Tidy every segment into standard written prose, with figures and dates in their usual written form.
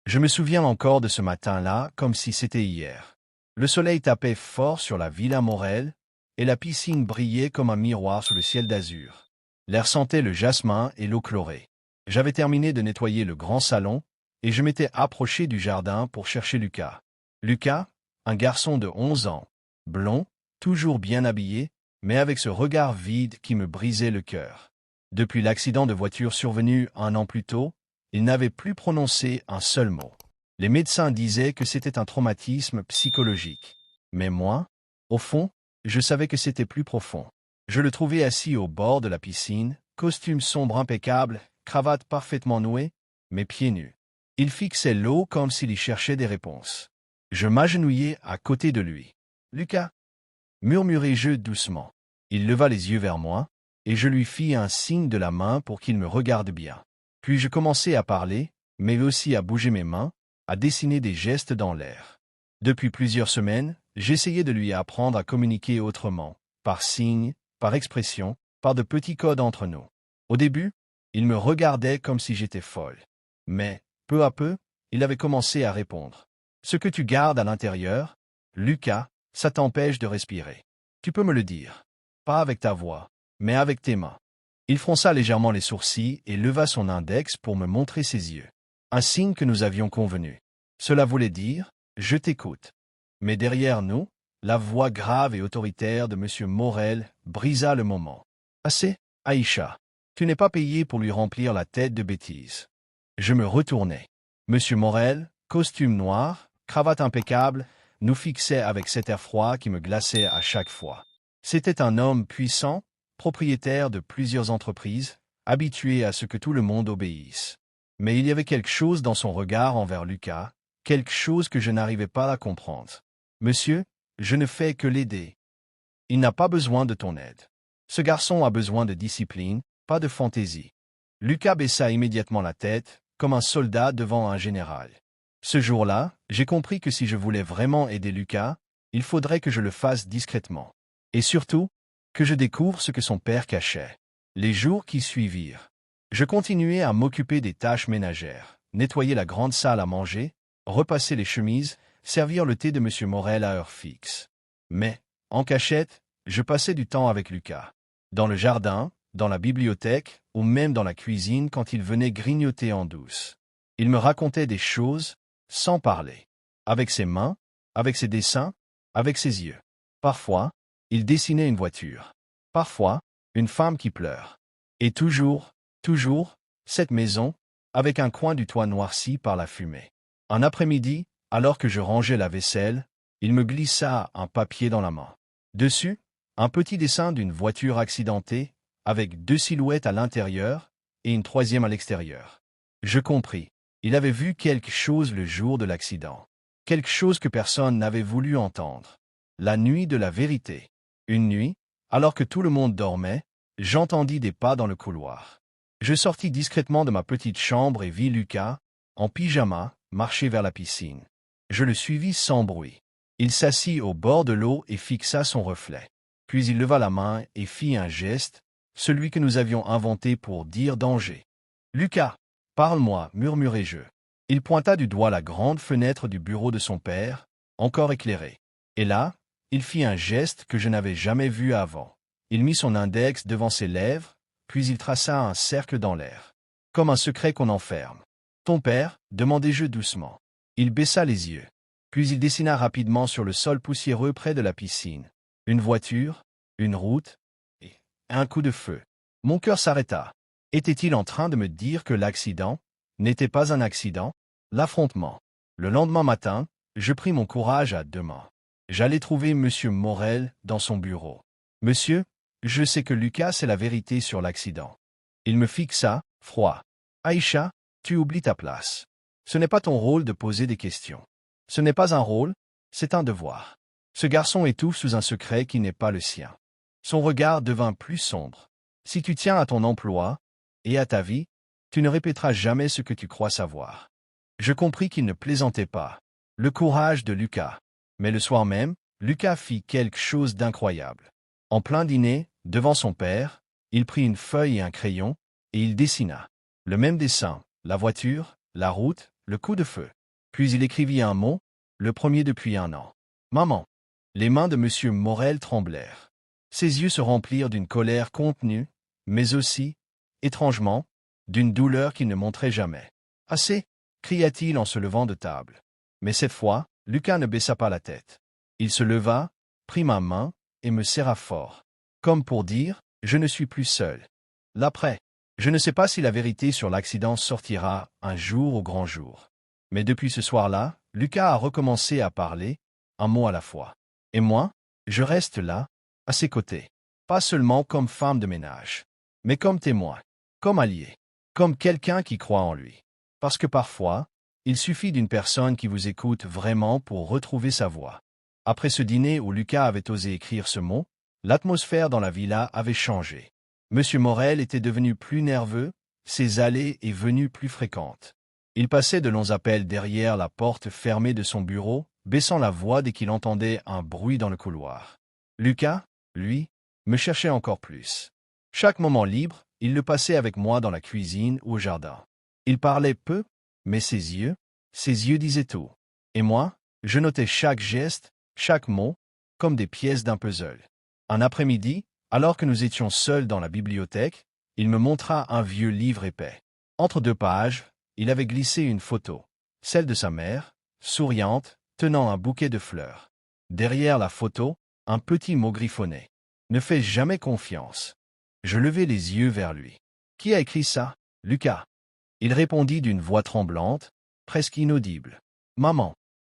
Je me souviens encore de ce matin-là comme si c'était hier. Le soleil tapait fort sur la Villa Morel, et la piscine brillait comme un miroir sous le ciel d'azur. L'air sentait le jasmin et l'eau chlorée. J'avais terminé de nettoyer le grand salon, et je m'étais approché du jardin pour chercher Lucas. Lucas, un garçon de 11 ans, blond, toujours bien habillé, mais avec ce regard vide qui me brisait le cœur. Depuis l'accident de voiture survenu 1 an plus tôt, il n'avait plus prononcé un seul mot. Les médecins disaient que c'était un traumatisme psychologique. Mais moi, au fond, je savais que c'était plus profond. Je le trouvais assis au bord de la piscine, costume sombre impeccable, cravate parfaitement nouée, mais pieds nus. Il fixait l'eau comme s'il y cherchait des réponses. Je m'agenouillai à côté de lui. « Lucas » murmurai-je doucement. Il leva les yeux vers moi, et je lui fis un signe de la main pour qu'il me regarde bien. Puis je commençai à parler, mais aussi à bouger mes mains, à dessiner des gestes dans l'air. Depuis plusieurs semaines, j'essayais de lui apprendre à communiquer autrement, par signes, par expression, par de petits codes entre nous. Au début, il me regardait comme si j'étais folle. Mais, peu à peu, il avait commencé à répondre. « Ce que tu gardes à l'intérieur, Lucas, ça t'empêche de respirer. Tu peux me le dire. Pas avec ta voix, mais avec tes mains. » Il fronça légèrement les sourcils et leva son index pour me montrer ses yeux. Un signe que nous avions convenu. Cela voulait dire « Je t'écoute ». Mais derrière nous, la voix grave et autoritaire de M. Morel brisa le moment. « Assez, Aïcha. Tu n'es pas payé pour lui remplir la tête de bêtises. » Je me retournai. M. Morel, costume noir, cravate impeccable, nous fixait avec cet air froid qui me glaçait à chaque fois. C'était un homme puissant, propriétaire de plusieurs entreprises, habitué à ce que tout le monde obéisse. Mais il y avait quelque chose dans son regard envers Lucas, quelque chose que je n'arrivais pas à comprendre. « Monsieur, je ne fais que l'aider. Il n'a pas besoin de ton aide. Ce garçon a besoin de discipline, pas de fantaisie. » Lucas baissa immédiatement la tête, comme un soldat devant un général. Ce jour-là, j'ai compris que si je voulais vraiment aider Lucas, il faudrait que je le fasse discrètement. Et surtout, que je découvre ce que son père cachait. Les jours qui suivirent, je continuais à m'occuper des tâches ménagères, nettoyer la grande salle à manger, repasser les chemises, servir le thé de M. Morel à heure fixe. Mais, en cachette, je passais du temps avec Lucas. Dans le jardin, dans la bibliothèque, ou même dans la cuisine quand il venait grignoter en douce. Il me racontait des choses, sans parler. Avec ses mains, avec ses dessins, avec ses yeux. Parfois, il dessinait une voiture. Parfois, une femme qui pleure. Et toujours, cette maison, avec un coin du toit noirci par la fumée. Un après-midi, alors que je rangeais la vaisselle, il me glissa un papier dans la main. Dessus, un petit dessin d'une voiture accidentée, avec 2 silhouettes à l'intérieur et une 3e à l'extérieur. Je compris. Il avait vu quelque chose le jour de l'accident. Quelque chose que personne n'avait voulu entendre. La nuit de la vérité. Une nuit, alors que tout le monde dormait, j'entendis des pas dans le couloir. Je sortis discrètement de ma petite chambre et vis Lucas, en pyjama, marcher vers la piscine. Je le suivis sans bruit. Il s'assit au bord de l'eau et fixa son reflet. Puis il leva la main et fit un geste, celui que nous avions inventé pour dire danger. « Lucas, parle-moi, murmurai-je. » Il pointa du doigt la grande fenêtre du bureau de son père, encore éclairée. Et là, il fit un geste que je n'avais jamais vu avant. Il mit son index devant ses lèvres, puis il traça un cercle dans l'air. Comme un secret qu'on enferme. « Ton père » demandai-je doucement. Il baissa les yeux. Puis il dessina rapidement sur le sol poussiéreux près de la piscine. Une voiture, une route, et un coup de feu. Mon cœur s'arrêta. Était-il en train de me dire que l'accident n'était pas un accident? L'affrontement. Le lendemain matin, je pris mon courage à 2 mains. J'allais trouver M. Morel dans son bureau. « Monsieur, je sais que Lucas sait la vérité sur l'accident. » Il me fixa, froid. « Aïcha, tu oublies ta place. Ce n'est pas ton rôle de poser des questions. Ce n'est pas un rôle, c'est un devoir. Ce garçon étouffe sous un secret qui n'est pas le sien. » Son regard devint plus sombre. « Si tu tiens à ton emploi et à ta vie, tu ne répéteras jamais ce que tu crois savoir. » Je compris qu'il ne plaisantait pas. Le courage de Lucas. Mais le soir même, Lucas fit quelque chose d'incroyable. En plein dîner, devant son père, il prit une feuille et un crayon, et il dessina. Le même dessin, la voiture, la route, le coup de feu. Puis il écrivit un mot, le premier depuis un an. Maman. Les mains de M. Morel tremblèrent. Ses yeux se remplirent d'une colère contenue, mais aussi, étrangement, d'une douleur qu'il ne montrait jamais. Assez, cria-t-il en se levant de table. Mais cette fois, Lucas ne baissa pas la tête. Il se leva, prit ma main, et me serra fort. Comme pour dire, je ne suis plus seul. L'après. Je ne sais pas si la vérité sur l'accident sortira un jour au grand jour. Mais depuis ce soir-là, Lucas a recommencé à parler, un mot à la fois. Et moi, je reste là, à ses côtés. Pas seulement comme femme de ménage, mais comme témoin, comme allié, comme quelqu'un qui croit en lui. Parce que parfois, il suffit d'une personne qui vous écoute vraiment pour retrouver sa voix. Après ce dîner où Lucas avait osé écrire ce mot, l'atmosphère dans la villa avait changé. Monsieur Morel était devenu plus nerveux, ses allées et venues plus fréquentes. Il passait de longs appels derrière la porte fermée de son bureau, baissant la voix dès qu'il entendait un bruit dans le couloir. Lucas, lui, me cherchait encore plus. Chaque moment libre, il le passait avec moi dans la cuisine ou au jardin. Il parlait peu, mais ses yeux disaient tout. Et moi, je notais chaque geste, chaque mot, comme des pièces d'un puzzle. Un après-midi, alors que nous étions seuls dans la bibliothèque, il me montra un vieux livre épais. Entre deux pages, il avait glissé une photo, celle de sa mère, souriante, tenant un bouquet de fleurs. Derrière la photo, un petit mot griffonné. Ne fais jamais confiance. Je levai les yeux vers lui. Qui a écrit ça? Lucas. Il répondit d'une voix tremblante, presque inaudible. Maman.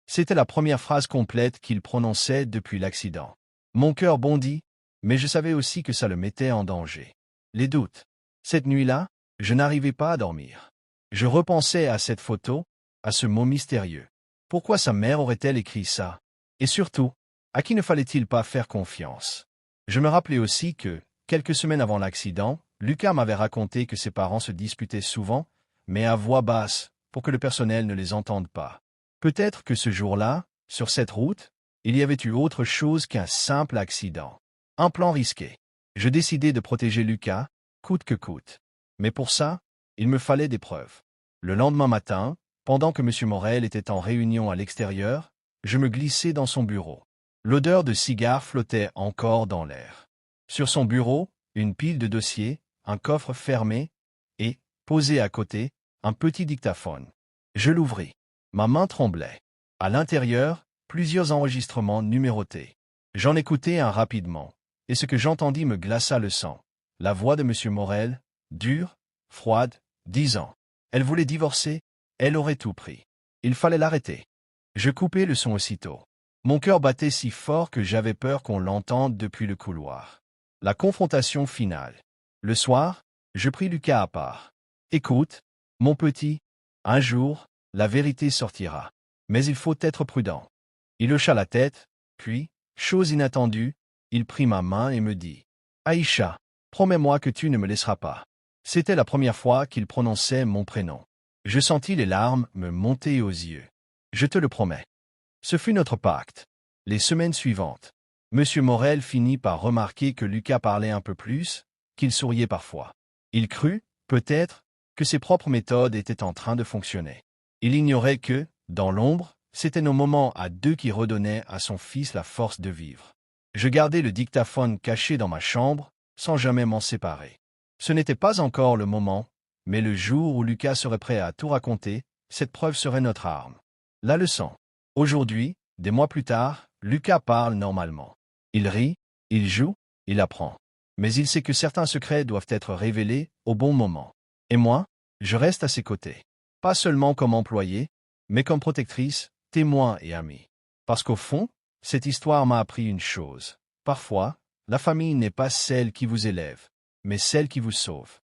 C'était la première phrase complète qu'il prononçait depuis l'accident. Mon cœur bondit, mais je savais aussi que ça le mettait en danger. Les doutes. Cette nuit-là, je n'arrivais pas à dormir. Je repensais à cette photo, à ce mot mystérieux. Pourquoi sa mère aurait-elle écrit ça? Et surtout, à qui ne fallait-il pas faire confiance? Je me rappelais aussi que, quelques semaines avant l'accident, Lucas m'avait raconté que ses parents se disputaient souvent, mais à voix basse, pour que le personnel ne les entende pas. Peut-être que ce jour-là, sur cette route, il y avait eu autre chose qu'un simple accident. Un plan risqué. Je décidai de protéger Lucas, coûte que coûte. Mais pour ça, il me fallait des preuves. Le lendemain matin, pendant que M. Morel était en réunion à l'extérieur, je me glissai dans son bureau. L'odeur de cigare flottait encore dans l'air. Sur son bureau, une pile de dossiers, un coffre fermé, et, posé à côté, un petit dictaphone. Je l'ouvris. Ma main tremblait. À l'intérieur, plusieurs enregistrements numérotés. J'en écoutai un rapidement, et ce que j'entendis me glaça le sang. La voix de M. Morel, dure, froide, disant. Elle voulait divorcer, elle aurait tout pris. Il fallait l'arrêter. Je coupai le son aussitôt. Mon cœur battait si fort que j'avais peur qu'on l'entende depuis le couloir. La confrontation finale. Le soir, je pris Lucas à part. Écoute, mon petit, un jour, la vérité sortira. Mais il faut être prudent. Il hocha la tête, puis, chose inattendue, il prit ma main et me dit « Aïcha, promets-moi que tu ne me laisseras pas. » C'était la première fois qu'il prononçait mon prénom. Je sentis les larmes me monter aux yeux. « Je te le promets. » Ce fut notre pacte. Les semaines suivantes, M. Morel finit par remarquer que Lucas parlait un peu plus, qu'il souriait parfois. Il crut, peut-être, que ses propres méthodes étaient en train de fonctionner. Il ignorait que, dans l'ombre, c'étaient nos moments à deux qui redonnaient à son fils la force de vivre. Je gardai le dictaphone caché dans ma chambre, sans jamais m'en séparer. Ce n'était pas encore le moment, mais le jour où Lucas serait prêt à tout raconter, cette preuve serait notre arme. La leçon. Aujourd'hui, des mois plus tard, Lucas parle normalement. Il rit, il joue, il apprend. Mais il sait que certains secrets doivent être révélés au bon moment. Et moi, je reste à ses côtés. Pas seulement comme employé, mais comme protectrice, témoin et ami. Parce qu'au fond, cette histoire m'a appris une chose. Parfois, la famille n'est pas celle qui vous élève, mais celle qui vous sauve.